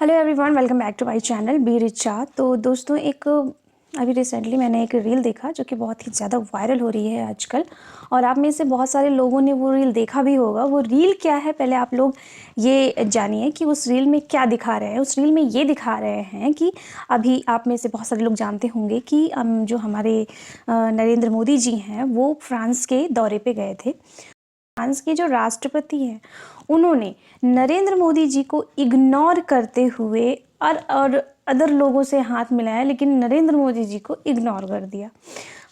Hello everyone, welcome back to my channel B Richa. तो दोस्तों, अभी रिसेंटली मैंने एक रील देखा जो कि बहुत ही ज़्यादा वायरल हो रही है आजकल, और आप में से बहुत सारे लोगों ने वो रील देखा भी होगा। वो रील क्या है, पहले आप लोग ये जानिए कि उस रील में क्या दिखा रहे हैं। उस रील में ये दिखा रहे हैं कि अभी आप में से बहुत सारे लोग जानते होंगे कि जो हमारे नरेंद्र मोदी जी हैं वो फ्रांस के दौरे पे गए थे। फ्रांस के जो राष्ट्रपति हैं उन्होंने नरेंद्र मोदी जी को इग्नोर करते हुए और अदर लोगों से हाथ मिलाया, लेकिन नरेंद्र मोदी जी को इग्नोर कर दिया।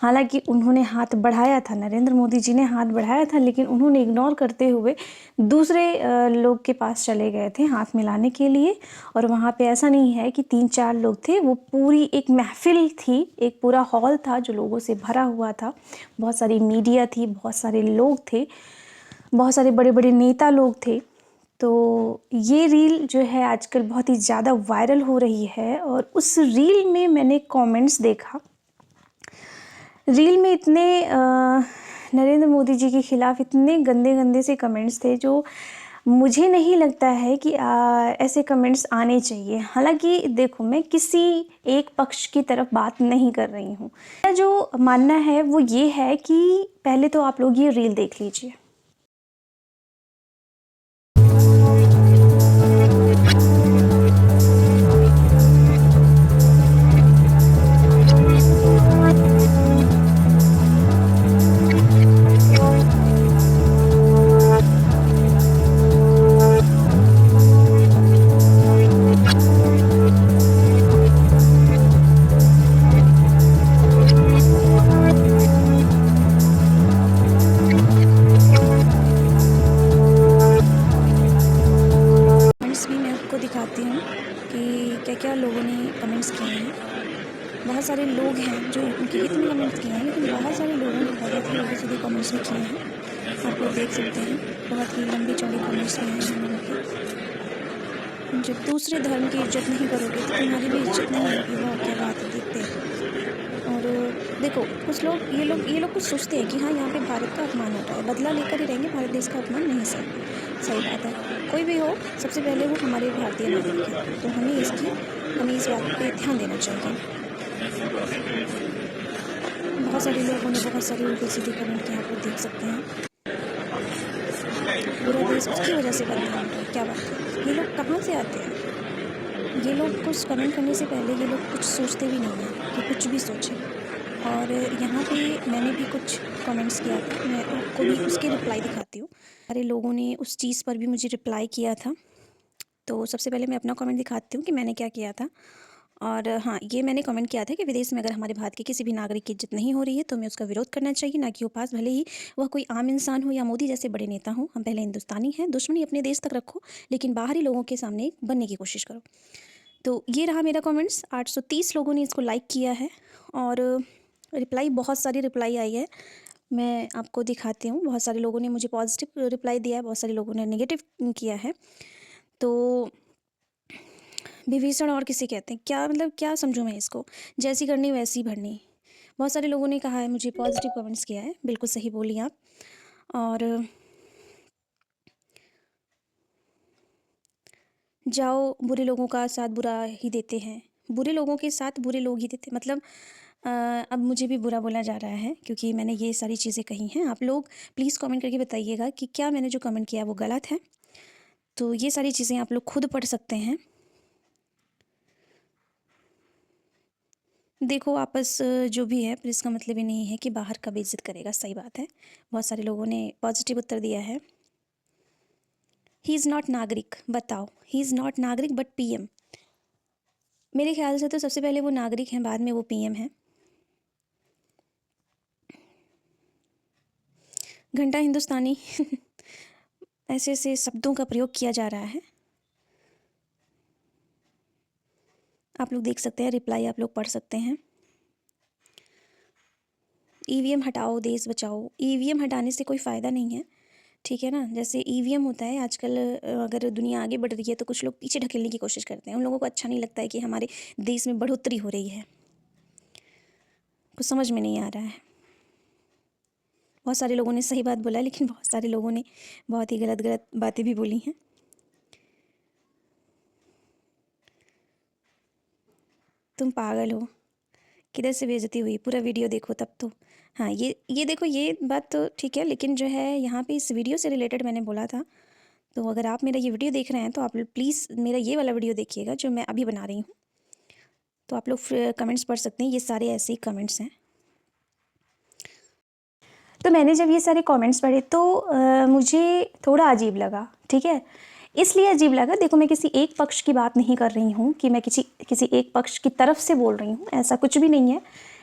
हालांकि उन्होंने हाथ बढ़ाया था, नरेंद्र मोदी जी ने हाथ बढ़ाया था, लेकिन उन्होंने इग्नोर करते हुए दूसरे लोग के पास चले गए थे हाथ मिलाने के लिए। और वहाँ पे ऐसा नहीं है कि 3-4 लोग थे, वो पूरी एक महफिल थी, एक पूरा हॉल था जो लोगों से भरा हुआ था। बहुत सारी मीडिया थी, बहुत सारे लोग थे, बहुत सारे बड़े बड़े नेता लोग थे। तो ये रील जो है आजकल बहुत ही ज़्यादा वायरल हो रही है, और उस रील में मैंने कमेंट्स देखा। रील में इतने नरेंद्र मोदी जी के खिलाफ इतने गंदे गंदे से कमेंट्स थे जो मुझे नहीं लगता है कि ऐसे कमेंट्स आने चाहिए। हालांकि देखो, मैं किसी एक पक्ष की तरफ बात नहीं कर रही हूँ। मेरा जो मानना है वो ये है कि पहले तो आप लोग ये रील देख लीजिए। कमेंट्स भी मैं आपको दिखाती हूँ कि क्या क्या लोगों ने कमेंट्स किए हैं। बहुत सारे लोग हैं जो उनके हित में कमेंट्स किए हैं, लेकिन बहुत सारे लोगों ने बहुत ही उल्टे सीधे कमेंट्स भी किए हैं। आप लोग देख सकते हैं, बहुत ही लंबी चौड़ी कमेंट्स में हैं हम लोगों के। जब दूसरे धर्म की इज्जत नहीं करोगे तो तुम्हारी भी इज्जत नहीं होगी, वो क्या बात है, देखते हैं। और देखो, कुछ लोग ये लोग कुछ सोचते हैं कि हाँ, यहाँ पे भारत का अपमान हो रहा है, बदला लेकर ही रहेंगे, भारत देश का अपमान नहीं सहेंगे। सही बात है, कोई भी हो, सबसे पहले वो हमारे भारतीय नागरिक हैं, तो हमें इस बात पे ध्यान देना चाहिए। बहुत सारे लोगों ने बहुत सारे उल्टे सीधे कमेंट किए, आप लोग देख सकते हैं। पूरा देश उसकी वजह से बदनाम हो रहा है, क्या बात है। ये लोग कहाँ से आते हैं? ये लोग कुछ कमेंट करने से पहले ये लोग कुछ सोचते भी नहीं हैं कि कुछ भी सोचें। और यहाँ पे मैंने भी कुछ कमेंट्स किया था, मैं आपको भी उसके रिप्लाई दिखाती हूँ। सारे लोगों ने उस चीज़ पर भी मुझे रिप्लाई किया था। तो सबसे पहले मैं अपना कमेंट दिखाती हूँ कि मैंने क्या किया था। और हाँ, ये मैंने कमेंट किया था कि विदेश में अगर हमारे भारत के किसी भी नागरिक की इज्जत नहीं हो रही है तो हमें उसका विरोध करना चाहिए, ना कि वो पास, भले ही वह कोई आम इंसान हो या मोदी जैसे बड़े नेता हो। हम पहले हिंदुस्तानी हैं, दुश्मनी अपने देश तक रखो, लेकिन बाहरी लोगों के सामने बनने की कोशिश करो। तो ये रहा मेरा कमेंट्स। 830 लोगों ने इसको लाइक किया है, और रिप्लाई, बहुत सारी रिप्लाई आई है। मैं आपको दिखाती हूँ। बहुत सारे लोगों ने मुझे पॉजिटिव रिप्लाई दिया है, बहुत सारे लोगों ने नेगेटिव किया है। तो विभीषण और किसे कहते हैं, क्या मतलब, क्या समझूं मैं इसको? जैसी करनी वैसी भरनी। बहुत सारे लोगों ने कहा है, मुझे पॉजिटिव कमेंट्स किया है, बिल्कुल सही बोली आप। और जाओ, बुरे लोगों का साथ बुरा ही देते हैं, बुरे लोगों के साथ बुरे लोग ही देते, मतलब अब मुझे भी बुरा बोला जा रहा है क्योंकि मैंने ये सारी चीज़ें कही हैं। आप लोग प्लीज़ कमेंट करके बताइएगा कि क्या मैंने जो कमेंट किया वो गलत है। तो ये सारी चीज़ें आप लोग खुद पढ़ सकते हैं। देखो, आपस जो भी है, पर इसका मतलब ये नहीं है कि बाहर का बेइज्जत करेगा, सही बात है। बहुत सारे लोगों ने पॉजिटिव उत्तर दिया है। ही इज़ नॉट नागरिक, बताओ, ही इज़ नॉट नागरिक बट पीएम। मेरे ख्याल से तो सबसे पहले वो नागरिक हैं, बाद में वो पीएम हैं। घंटा हिंदुस्तानी ऐसे ऐसे शब्दों का प्रयोग किया जा रहा है। आप लोग देख सकते हैं, रिप्लाई आप लोग पढ़ सकते हैं। ईवीएम हटाओ, देश बचाओ। ईवीएम हटाने से कोई फ़ायदा नहीं है, ठीक है ना। जैसे ईवीएम होता है आजकल, अगर दुनिया आगे बढ़ रही है तो कुछ लोग पीछे ढकेलने की कोशिश करते हैं। उन लोगों को अच्छा नहीं लगता है कि हमारे देश में बढ़ोतरी हो रही है। कुछ समझ में नहीं आ रहा है। बहुत सारे लोगों ने सही बात बोला, लेकिन बहुत सारे लोगों ने बहुत ही गलत गलत बातें भी बोली हैं। तुम पागल हो, किधर से बेइज्जती हुई? पूरा वीडियो देखो तब तो। हाँ, ये देखो, ये बात तो ठीक है, लेकिन जो है यहाँ पे इस वीडियो से रिलेटेड मैंने बोला था, तो अगर आप मेरा ये वीडियो देख रहे हैं तो आप प्लीज़ मेरा ये वाला वीडियो देखिएगा जो मैं अभी बना रही हूँ। तो आप लोग कमेंट्स पढ़ सकते हैं, ये सारे ऐसे ही कमेंट्स हैं। तो मैंने जब ये सारे कमेंट्स पढ़े तो मुझे थोड़ा अजीब लगा, ठीक है? इसलिए अजीब लगा, देखो मैं किसी एक पक्ष की बात नहीं कर रही हूँ कि मैं किसी एक पक्ष की तरफ से बोल रही हूँ, ऐसा कुछ भी नहीं है।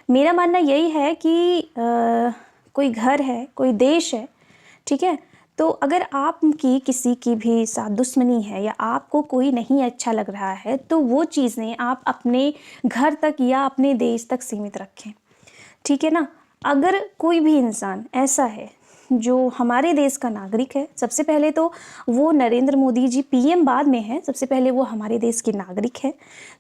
मेरा मानना यही है कि कोई घर है, कोई देश है, ठीक है? तो अगर आपकी किसी की भी साथ दुश्मनी है या आपको कोई नहीं अच्छा लग रहा है, तो वो चीज़ें आप अपने घर तक या अपने देश तक सीमित रखें, ठीक है ना? अगर कोई भी इंसान ऐसा है जो हमारे देश का नागरिक है, सबसे पहले तो वो नरेंद्र मोदी जी पीएम बाद में है, सबसे पहले वो हमारे देश के नागरिक है।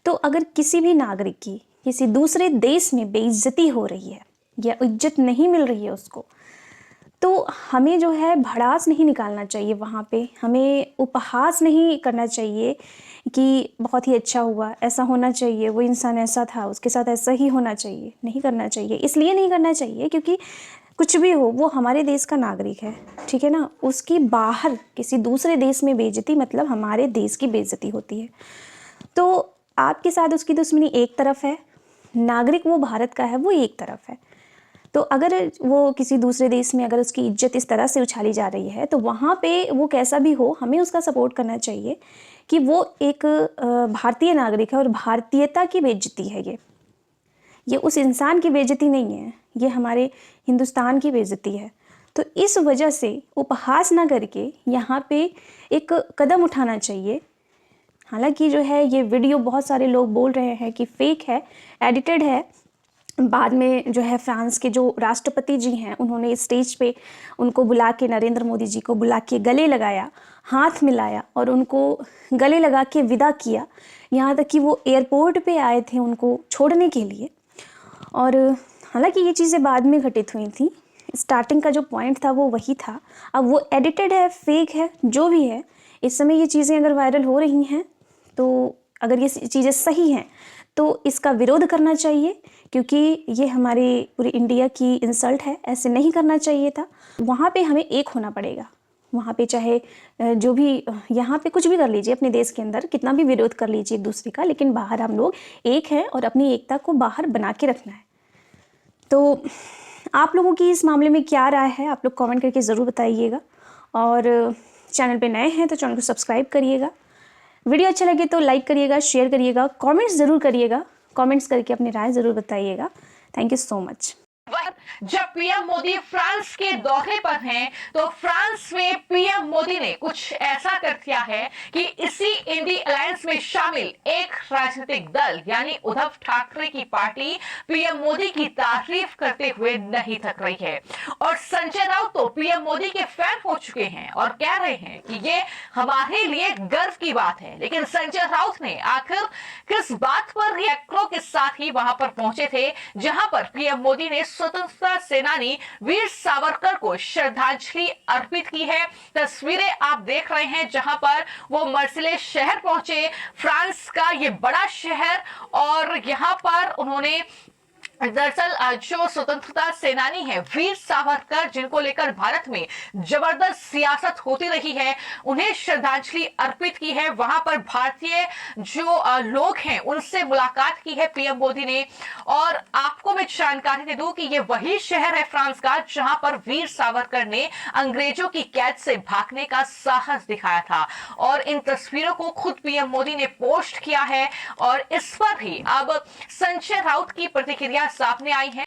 तो अगर किसी भी नागरिक की किसी दूसरे देश में बेइज्जती हो रही है या इज्जत नहीं मिल रही है उसको, तो हमें जो है भड़ास नहीं निकालना चाहिए वहाँ पे, हमें उपहास नहीं करना चाहिए कि बहुत ही अच्छा हुआ, ऐसा होना चाहिए, वो इंसान ऐसा था, उसके साथ ऐसा ही होना चाहिए, नहीं करना चाहिए। इसलिए नहीं करना चाहिए क्योंकि कुछ भी हो, वो हमारे देश का नागरिक है, ठीक है ना? उसकी बाहर किसी दूसरे देश में बेइज्जती मतलब हमारे देश की बेइज्जती होती है। तो आपके साथ उसकी दुश्मनी एक तरफ है, नागरिक वो भारत का है, वो एक तरफ है। तो अगर वो किसी दूसरे देश में अगर उसकी इज्जत इस तरह से उछाली जा रही है, तो वहाँ पे वो कैसा भी हो, हमें उसका सपोर्ट करना चाहिए कि वो एक भारतीय नागरिक है और भारतीयता की बेइज्जती है ये उस इंसान की बेइज्जती नहीं है, ये हमारे हिंदुस्तान की बेइज्जती है। तो इस वजह से उपहास ना करके यहाँ पे एक कदम उठाना चाहिए। हालांकि जो है ये वीडियो बहुत सारे लोग बोल रहे हैं कि फेक है, एडिटेड है। बाद में जो है फ्रांस के जो राष्ट्रपति जी हैं उन्होंने स्टेज पे उनको बुला के, नरेंद्र मोदी जी को बुला के गले लगाया, हाथ मिलाया और उनको गले लगा के विदा किया। यहाँ तक कि वो एयरपोर्ट पे आए थे उनको छोड़ने के लिए। और हालांकि ये चीज़ें बाद में घटित हुई थी, स्टार्टिंग का जो पॉइंट था वो वही था। अब वो एडिटेड है, फेक है, जो भी है, इस समय ये चीज़ें अगर वायरल हो रही हैं तो अगर ये चीज़ें सही हैं तो इसका विरोध करना चाहिए, क्योंकि ये हमारे पूरे इंडिया की इंसल्ट है, ऐसे नहीं करना चाहिए था। वहाँ पे हमें एक होना पड़ेगा, वहाँ पे चाहे जो भी, यहाँ पे कुछ भी कर लीजिए, अपने देश के अंदर कितना भी विरोध कर लीजिए एक दूसरे का, लेकिन बाहर हम लोग एक हैं और अपनी एकता को बाहर बना के रखना है। तो आप लोगों की इस मामले में क्या राय है, आप लोग कमेंट करके ज़रूर बताइएगा। और चैनल पे नए हैं तो चैनल को सब्सक्राइब करिएगा। वीडियो अच्छा लगे तो लाइक करिएगा, शेयर करिएगा, कमेंट्स ज़रूर करिएगा, कमेंट्स करके अपनी राय ज़रूर बताइएगा। Thank you so much. जब पीएम मोदी फ्रांस के दौरे पर हैं, तो फ्रांस में पीएम मोदी ने कुछ ऐसा कर दिया है कि इसी इंडी अलायंस में शामिल एक राजनीतिक दल यानी उद्धव ठाकरे की पार्टी पीएम मोदी की तारीफ करते हुए नहीं थक रही है। और संजय राउत तो पीएम मोदी के फैन हो चुके हैं और कह रहे हैं कि ये हमारे लिए गर्व की बात है। लेकिन संजय राउत ने आखिर किस बात पर रिएक्टरों के साथ ही वहां पर पहुंचे थे, जहां पर पीएम मोदी ने स्वतंत्रता सेनानी वीर सावरकर को श्रद्धांजलि अर्पित की है। तस्वीरें आप देख रहे हैं जहां पर वो मर्सिलेस शहर पहुंचे, फ्रांस का ये बड़ा शहर, और यहां पर उन्होंने दरअसल जो स्वतंत्रता सेनानी है वीर सावरकर, जिनको लेकर भारत में जबरदस्त सियासत होती रही है, उन्हें श्रद्धांजलि अर्पित की है। वहां पर भारतीय जो लोग हैं उनसे मुलाकात की है पीएम मोदी ने। और आपको मैं जानकारी दे दूं कि ये वही शहर है फ्रांस का जहां पर वीर सावरकर ने अंग्रेजों की कैद से भागने का साहस दिखाया था। और इन तस्वीरों को खुद पीएम मोदी ने पोस्ट किया है और इस पर ही अब संजय राउत की प्रतिक्रिया सामने आई है।